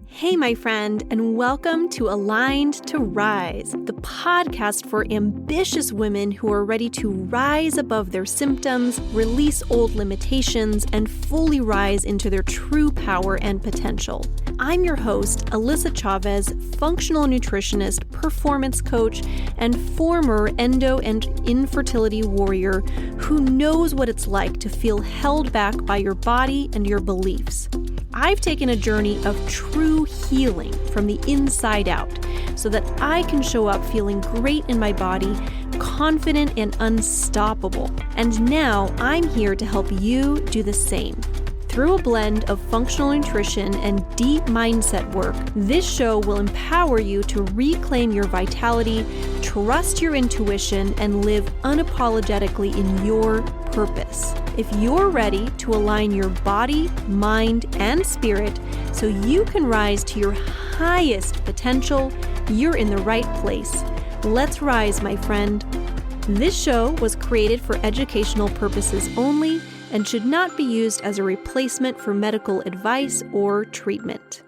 Hey, my friend, and welcome to Aligned to Rise, the podcast for ambitious women who are ready to rise above their symptoms, release old limitations, and fully rise into their true power and potential. I'm your host, Alyssa Chavez, functional nutritionist, performance coach, and former endo and infertility warrior who knows what it's like to feel held back by your body and your beliefs. I've taken a journey of true healing from the inside out so that I can show up feeling great in my body, confident and unstoppable. And now I'm here to help you do the same. Through a blend of functional nutrition and deep mindset work, this show will empower you to reclaim your vitality, trust your intuition, and live unapologetically in your purpose. If you're ready to align your body, mind, and spirit so you can rise to your highest potential, you're in the right place. Let's rise, my friend. This show was created for educational purposes only and should not be used as a replacement for medical advice or treatment.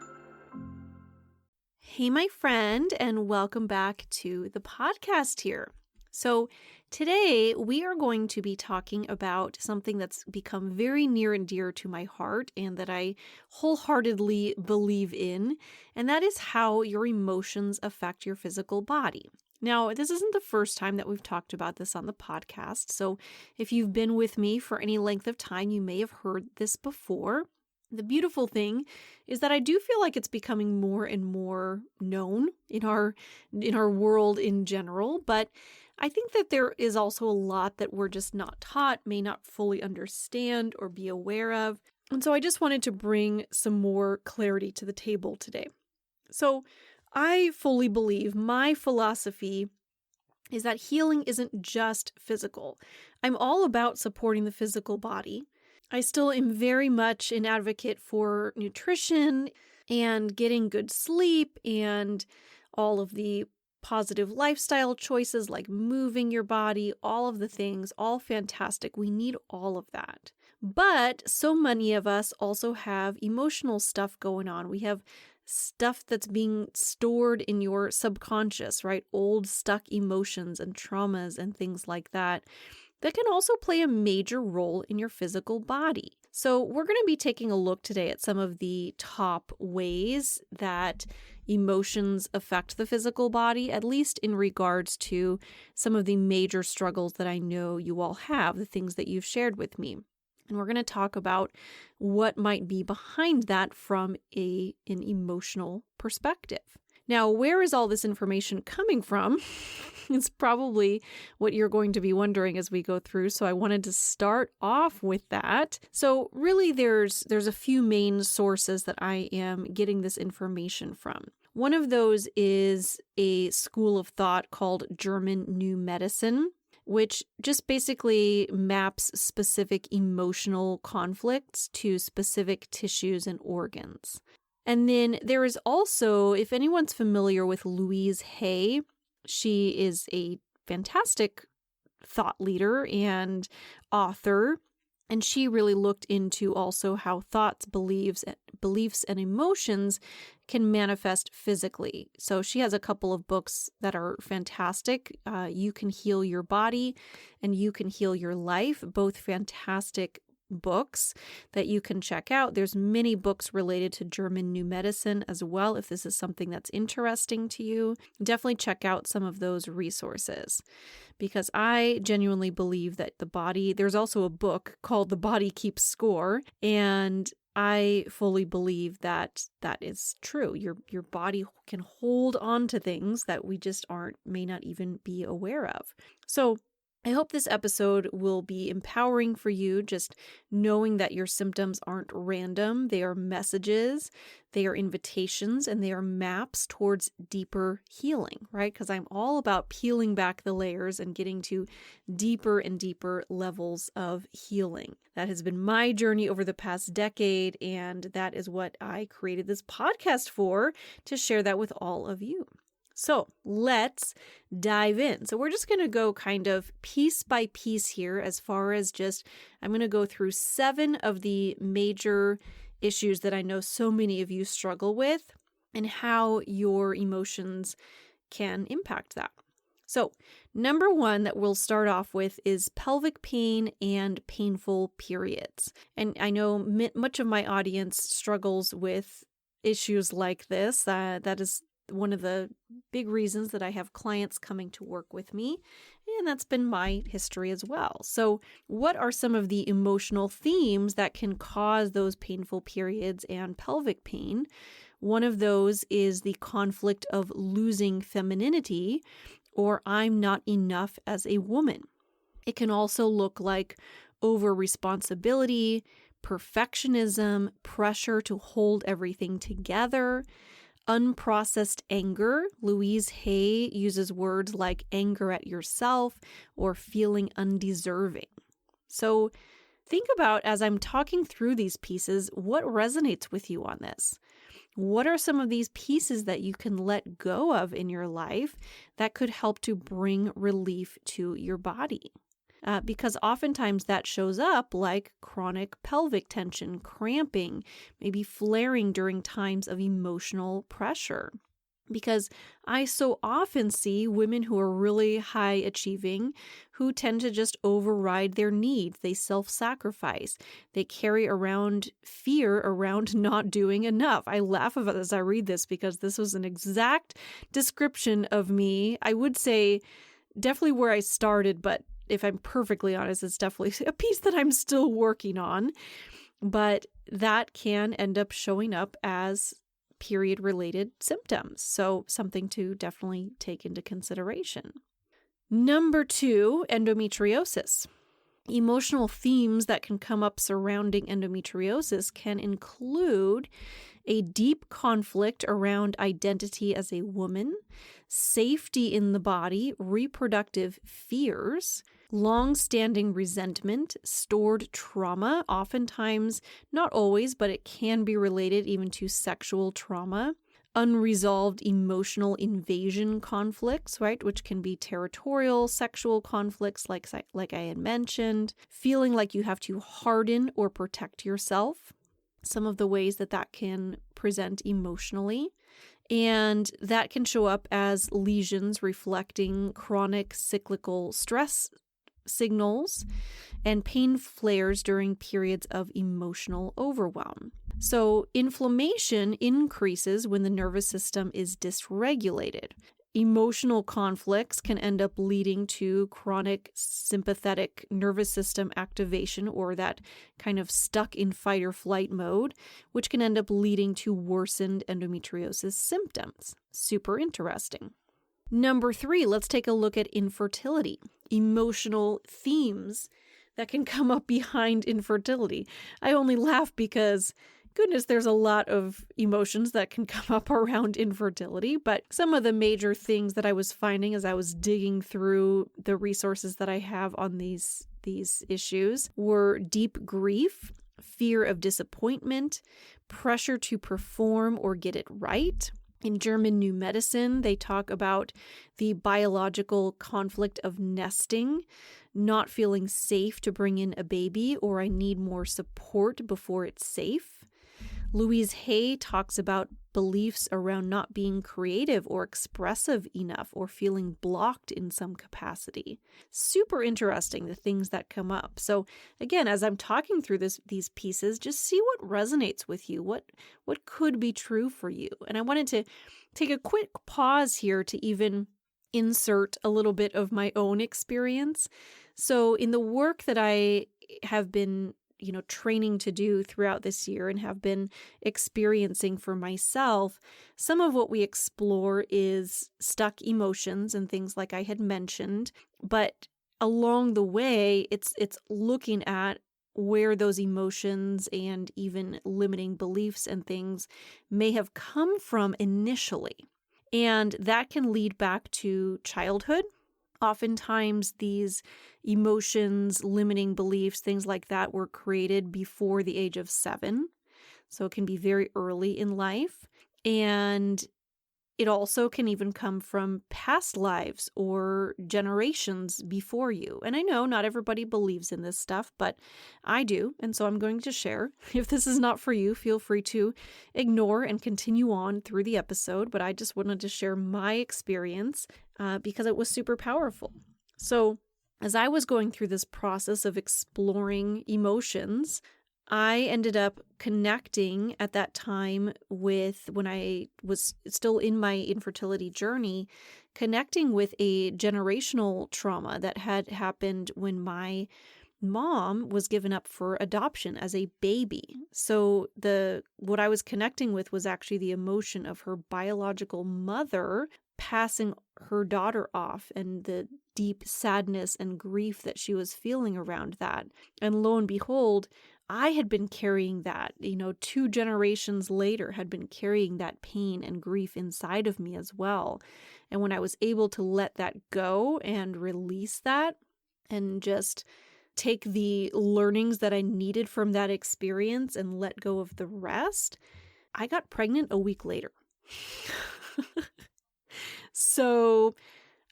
Hey, my friend, and welcome back to the podcast here. So today we are going to be talking about something that's become very near and dear to my heart and that I wholeheartedly believe in, and that is how your emotions affect your physical body. Now, this isn't the first time that we've talked about this on the podcast, so if you've been with me for any length of time, you may have heard this before. The beautiful thing is that I do feel like it's becoming more and more known in our world in general, but I think that there is also a lot that we're just not taught, may not fully understand or be aware of. And so I just wanted to bring some more clarity to the table today. So I fully believe my philosophy is that healing isn't just physical. I'm all about supporting the physical body. I still am very much an advocate for nutrition and getting good sleep and all of the positive lifestyle choices like moving your body, all of the things, all fantastic. We need all of that. But so many of us also have emotional stuff going on. We have stuff that's being stored in your subconscious, right? Old stuck emotions and traumas and things like that can also play a major role in your physical body. So we're going to be taking a look today at some of the top ways that emotions affect the physical body, at least in regards to some of the major struggles that I know you all have, the things that you've shared with me. And we're going to talk about what might be behind that from an emotional perspective. Now, where is all this information coming from? It's probably what you're going to be wondering as we go through. So I wanted to start off with that. So really, there's a few main sources that I am getting this information from. One of those is a school of thought called German New Medicine, which just basically maps specific emotional conflicts to specific tissues and organs. And then there is also, if anyone's familiar with Louise Hay, she is a fantastic thought leader and author, and she really looked into also how thoughts, beliefs, and emotions can manifest physically. So she has a couple of books that are fantastic. You Can Heal Your Body and You Can Heal Your Life, both fantastic books that you can check out. There's many books related to German New Medicine as well. If this is something that's interesting to you, definitely check out some of those resources, because I genuinely believe that the body, there's also a book called The Body Keeps Score, and I fully believe that that is true. Your body can hold on to things that we just may not even be aware of. So I hope this episode will be empowering for you, just knowing that your symptoms aren't random. They are messages, they are invitations, and they are maps towards deeper healing, right? Because I'm all about peeling back the layers and getting to deeper and deeper levels of healing. That has been my journey over the past decade, and that is what I created this podcast for, to share that with all of you. So let's dive in. So we're just going to go kind of piece by piece here as far as I'm going to go through 7 of the major issues that I know so many of you struggle with. and how your emotions can impact that. So, number one that we'll start off with is pelvic pain and painful periods. And I know much of my audience struggles with issues like this. That is one of the big reasons that I have clients coming to work with me, and that's been my history as well. So, what are some of the emotional themes that can cause those painful periods and pelvic pain? One of those is the conflict of losing femininity, or I'm not enough as a woman. It can also look like over responsibility, perfectionism, pressure to hold everything together, unprocessed anger. Louise Hay uses words like anger at yourself or feeling undeserving. So think about, as I'm talking through these pieces, what resonates with you on this? What are some of these pieces that you can let go of in your life that could help to bring relief to your body? Because oftentimes that shows up like chronic pelvic tension, cramping, maybe flaring during times of emotional pressure. Because I so often see women who are really high achieving who tend to just override their needs. They self-sacrifice. They carry around fear around not doing enough. I laugh about this as I read this because this was an exact description of me. I would say definitely where I started, but if I'm perfectly honest, it's definitely a piece that I'm still working on. But that can end up showing up as period-related symptoms. So something to definitely take into consideration. Number 2, endometriosis. Emotional themes that can come up surrounding endometriosis can include a deep conflict around identity as a woman, safety in the body, reproductive fears, long-standing resentment, stored trauma, oftentimes, not always, but it can be related even to sexual trauma, unresolved emotional invasion conflicts, right, which can be territorial sexual conflicts like I had mentioned, feeling like you have to harden or protect yourself, some of the ways that can present emotionally. And that can show up as lesions reflecting chronic cyclical stress signals and pain flares during periods of emotional overwhelm. So inflammation increases when the nervous system is dysregulated. Emotional conflicts can end up leading to chronic sympathetic nervous system activation, or that kind of stuck in fight or flight mode, which can end up leading to worsened endometriosis symptoms. Super interesting. Number 3, let's take a look at infertility. Emotional themes that can come up behind infertility. I only laugh because, goodness, there's a lot of emotions that can come up around infertility, but some of the major things that I was finding as I was digging through the resources that I have on these issues were deep grief, fear of disappointment, pressure to perform or get it right. In German New Medicine, they talk about the biological conflict of nesting, not feeling safe to bring in a baby, or I need more support before it's safe. Louise Hay talks about beliefs around not being creative or expressive enough or feeling blocked in some capacity. Super interesting, the things that come up. So again, as I'm talking through these pieces, just see what resonates with you, what could be true for you. And I wanted to take a quick pause here to even insert a little bit of my own experience. So in the work that I have been training to do throughout this year and have been experiencing for myself, some of what we explore is stuck emotions and things like I had mentioned, but along the way, it's looking at where those emotions and even limiting beliefs and things may have come from initially. And that can lead back to childhood. Oftentimes, these emotions, limiting beliefs, things like that were created before the age of 7. So it can be very early in life. And It also can even come from past lives or generations before you. And I know not everybody believes in this stuff, but I do. And so I'm going to share. If this is not for you, feel free to ignore and continue on through the episode. But I just wanted to share my experience because it was super powerful. So as I was going through this process of exploring emotions, I ended up connecting at that time with, when I was still in my infertility journey, connecting with a generational trauma that had happened when my mom was given up for adoption as a baby. So what I was connecting with was actually the emotion of her biological mother passing her daughter off and the deep sadness and grief that she was feeling around that. And lo and behold, I had been carrying that, 2 generations later, had been carrying that pain and grief inside of me as well. And when I was able to let that go and release that and just take the learnings that I needed from that experience and let go of the rest, I got pregnant a week later. So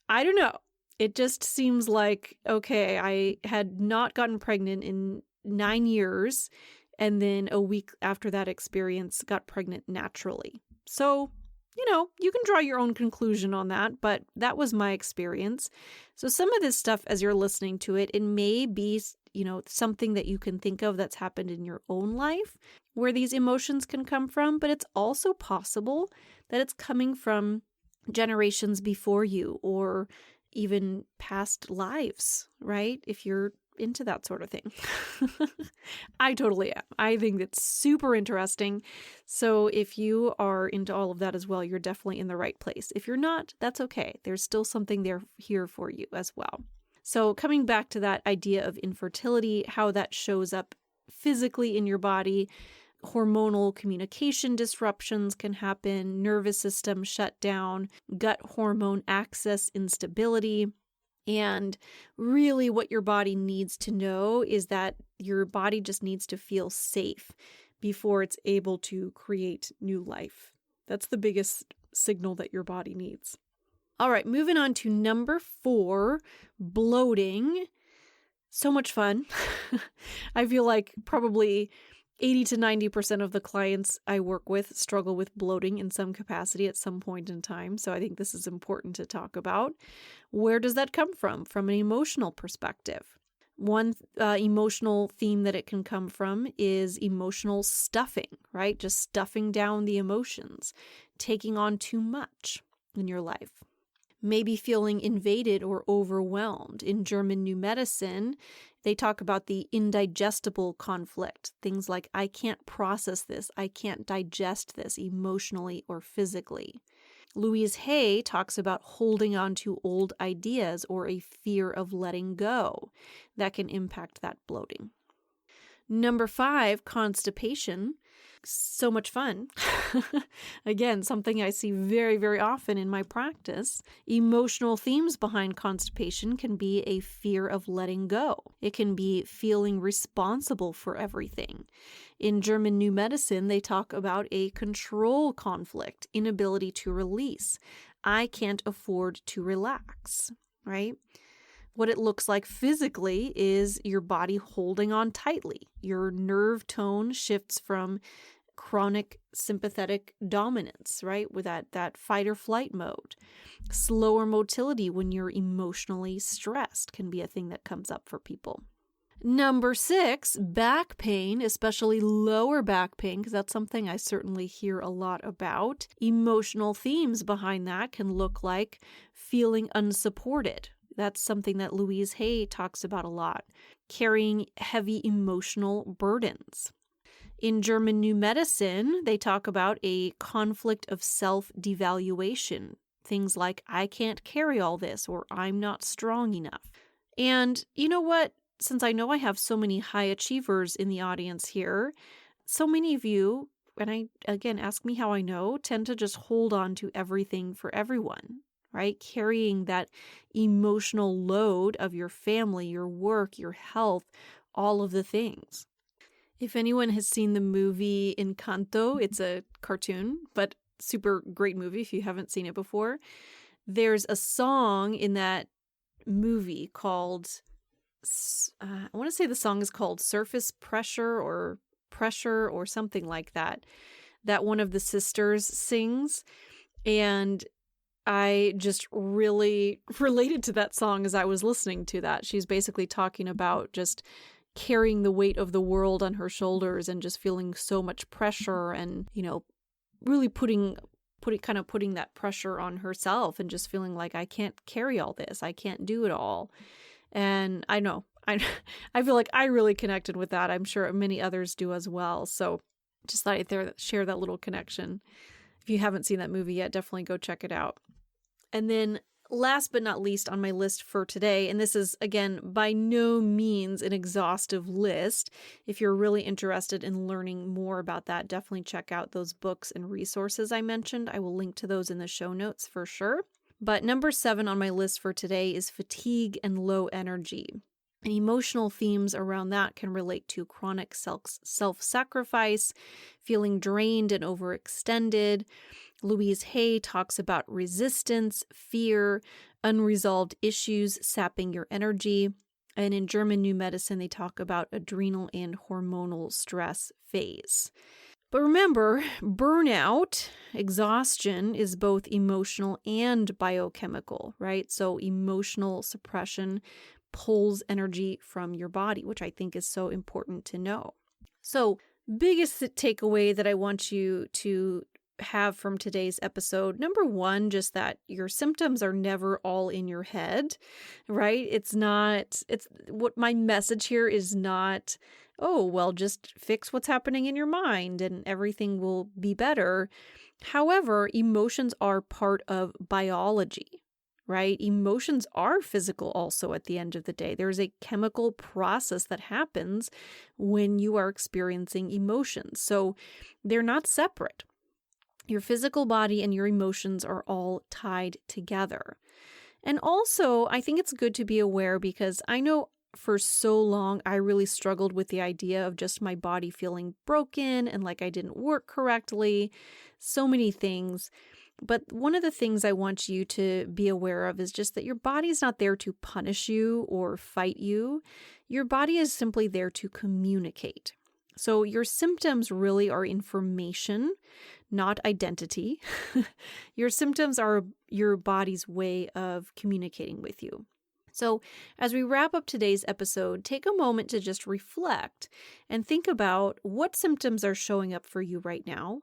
I don't know. It just seems like, okay, I had not gotten pregnant in 9 years, and then a week after that experience got pregnant naturally. So, you can draw your own conclusion on that, but that was my experience. So some of this stuff, as you're listening to it, it may be, something that you can think of that's happened in your own life where these emotions can come from, but it's also possible that it's coming from generations before you or even past lives, right? If you're into that sort of thing. I totally am. I think it's super interesting. So if you are into all of that as well, you're definitely in the right place. If you're not, that's okay. There's still something there here for you as well. So coming back to that idea of infertility, how that shows up physically in your body, hormonal communication disruptions can happen, nervous system shutdown, gut hormone axis instability. And really what your body needs to know is that your body just needs to feel safe before it's able to create new life. That's the biggest signal that your body needs. All right, moving on to number 4, bloating. So much fun. I feel like probably 80 to 90% of the clients I work with struggle with bloating in some capacity at some point in time. So I think this is important to talk about. Where does that come from? From an emotional perspective. One emotional theme that it can come from is emotional stuffing, right? Just stuffing down the emotions, taking on too much in your life. Maybe feeling invaded or overwhelmed. In German New Medicine, they talk about the indigestible conflict. Things like, I can't process this, I can't digest this emotionally or physically. Louise Hay talks about holding on to old ideas or a fear of letting go that can impact that bloating. Number 5, constipation. So much fun. Again, something I see very, very often in my practice. Emotional themes behind constipation can be a fear of letting go. It can be feeling responsible for everything. In German New Medicine, they talk about a control conflict, inability to release. I can't afford to relax, right? What it looks like physically is your body holding on tightly. Your nerve tone shifts from chronic sympathetic dominance, right? With that fight or flight mode. Slower motility when you're emotionally stressed can be a thing that comes up for people. Number 6, back pain, especially lower back pain, because that's something I certainly hear a lot about. Emotional themes behind that can look like feeling unsupported. That's something that Louise Hay talks about a lot. Carrying heavy emotional burdens. In German New Medicine, they talk about a conflict of self-devaluation. Things like, I can't carry all this, or I'm not strong enough. And you know what? Since I know I have so many high achievers in the audience here, so many of you, and ask me how I know, tend to just hold on to everything for everyone, right? Carrying that emotional load of your family, your work, your health, all of the things. If anyone has seen the movie Encanto, it's a cartoon, but super great movie if you haven't seen it before. There's a song in that movie called, I want to say the song is called Surface Pressure or Pressure or something like that, that one of the sisters sings. And I just really related to that song as I was listening to that. She's basically talking about just carrying the weight of the world on her shoulders and just feeling so much pressure and, really putting that pressure on herself and just feeling like I can't carry all this. I can't do it all. And I know, I feel like I really connected with that. I'm sure many others do as well. So just thought I'd share that little connection. If you haven't seen that movie yet, definitely go check it out. And then last but not least on my list for today, and this is, again, by no means an exhaustive list. If you're really interested in learning more about that, definitely check out those books and resources I mentioned. I will link to those in the show notes for sure. But number 7 on my list for today is fatigue and low energy. And emotional themes around that can relate to chronic self-sacrifice, feeling drained and overextended. Louise Hay talks about resistance, fear, unresolved issues sapping your energy. And in German New Medicine, they talk about adrenal and hormonal stress phase. But remember, burnout, exhaustion is both emotional and biochemical, right? So emotional suppression pulls energy from your body, which I think is so important to know. So, biggest takeaway that I want you to have from today's episode, number 1, just that your symptoms are never all in your head, right? It's what my message here is not, oh, well, just fix what's happening in your mind and everything will be better. However, emotions are part of biology, right? Emotions are physical also at the end of the day. There's a chemical process that happens when you are experiencing emotions. So they're not separate. Your physical body and your emotions are all tied together. And also, I think it's good to be aware because I know for so long I really struggled with the idea of just my body feeling broken and like I didn't work correctly, so many things. But one of the things I want you to be aware of is just that your body is not there to punish you or fight you. Your body is simply there to communicate. So your symptoms really are information, not identity. Your symptoms are your body's way of communicating with you. So as we wrap up today's episode, take a moment to just reflect and think about what symptoms are showing up for you right now.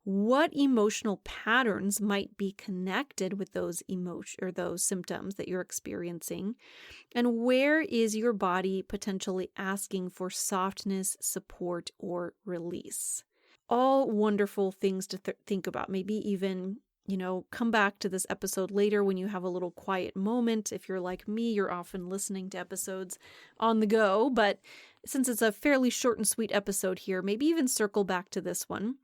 What emotional patterns might be connected with those those symptoms that you're experiencing? And where is your body potentially asking for softness, support, or release? All wonderful things to think about. Maybe even, come back to this episode later when you have a little quiet moment. If you're like me, you're often listening to episodes on the go. But since it's a fairly short and sweet episode here, maybe even circle back to this one.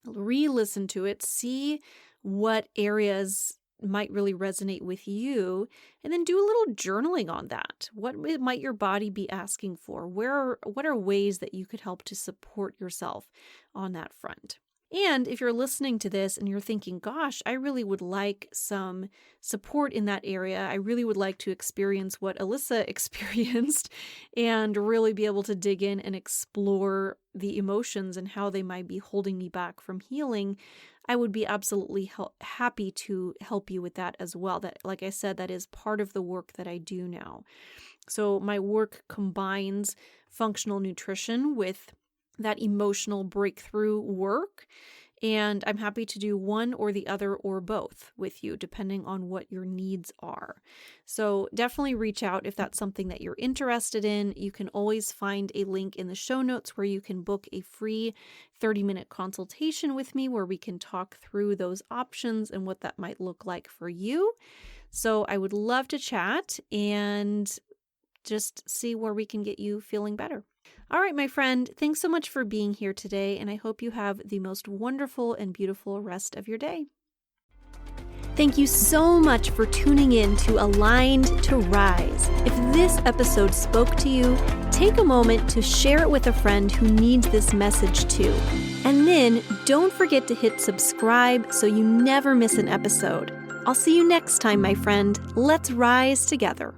Re-listen to it, see what areas might really resonate with you, and then do a little journaling on that. What might your body be asking for? What are ways that you could help to support yourself on that front? And if you're listening to this and you're thinking, gosh, I really would like some support in that area. I really would like to experience what Alyssa experienced and really be able to dig in and explore the emotions and how they might be holding me back from healing. I would be absolutely happy to help you with that as well. That, like I said, that is part of the work that I do now. So my work combines functional nutrition with that emotional breakthrough work. And I'm happy to do one or the other or both with you, depending on what your needs are. So definitely reach out if that's something that you're interested in. You can always find a link in the show notes where you can book a free 30-minute consultation with me where we can talk through those options and what that might look like for you. So I would love to chat and just see where we can get you feeling better. All right, my friend, thanks so much for being here today, and I hope you have the most wonderful and beautiful rest of your day. Thank you so much for tuning in to Aligned to Rise. If this episode spoke to you, take a moment to share it with a friend who needs this message too. And then don't forget to hit subscribe so you never miss an episode. I'll see you next time, my friend. Let's rise together.